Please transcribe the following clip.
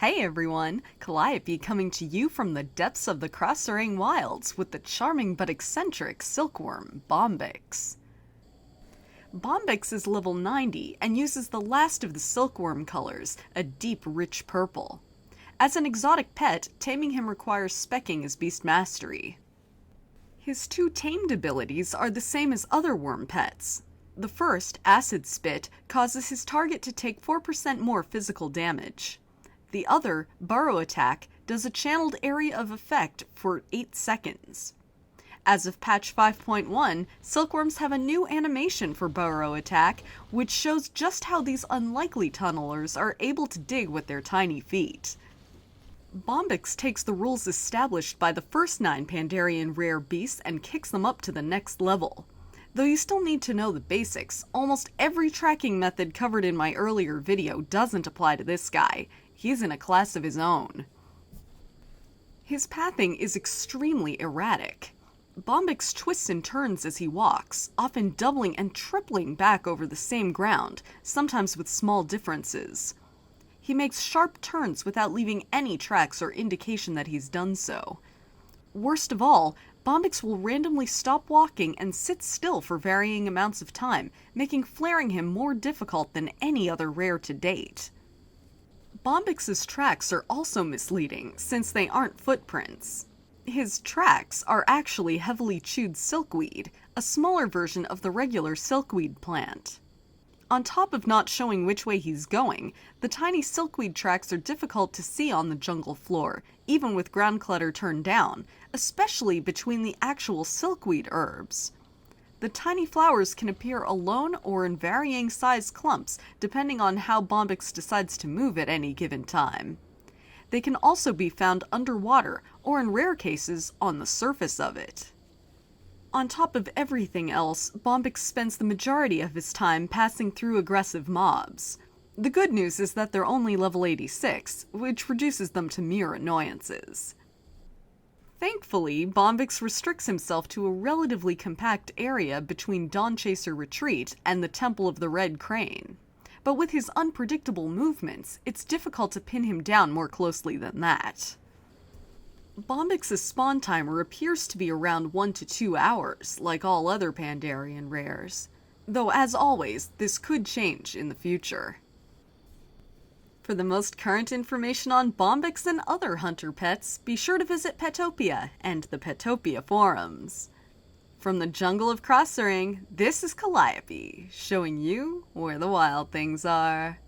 Hey everyone, Calliope coming to you from the depths of the Crossering Wilds with the charming but eccentric silkworm, Bombyx. Bombyx is level 90 and uses the last of the silkworm colors, a deep, rich purple. As an exotic pet, taming him requires specking as beast mastery. His two tamed abilities are the same as other worm pets. The first, Acid Spit, causes his target to take 4% more physical damage. The other, Burrow Attack, does a channeled area of effect for 8 seconds. As of patch 5.1, silkworms have a new animation for Burrow Attack, which shows just how these unlikely tunnelers are able to dig with their tiny feet. Bombyx takes the rules established by the first 9 Pandarian rare beasts and kicks them up to the next level. Though you still need to know the basics, almost every tracking method covered in my earlier video doesn't apply to this guy. He's in a class of his own. His pathing is extremely erratic. Bombyx twists and turns as he walks, often doubling and tripling back over the same ground, sometimes with small differences. He makes sharp turns without leaving any tracks or indication that he's done so. Worst of all, Bombyx will randomly stop walking and sit still for varying amounts of time, making flaring him more difficult than any other rare to date. Bombyx's tracks are also misleading, since they aren't footprints. His tracks are actually heavily chewed silkweed, a smaller version of the regular silkweed plant. On top of not showing which way he's going, the tiny silkweed tracks are difficult to see on the jungle floor, even with ground clutter turned down, especially between the actual silkweed herbs. The tiny flowers can appear alone or in varying size clumps, depending on how Bombyx decides to move at any given time. They can also be found underwater, or in rare cases, on the surface of it. On top of everything else, Bombyx spends the majority of his time passing through aggressive mobs. The good news is that they're only level 86, which reduces them to mere annoyances. Thankfully, Bombyx restricts himself to a relatively compact area between Dawnchaser Retreat and the Temple of the Red Crane. But with his unpredictable movements, it's difficult to pin him down more closely than that. Bombyx's spawn timer appears to be around 1 to 2 hours, like all other Pandarian rares. Though as always, this could change in the future. For the most current information on Bombyx and other hunter pets, be sure to visit Petopia and the Petopia forums. From the jungle of Crossering, this is Calliope, showing you where the wild things are.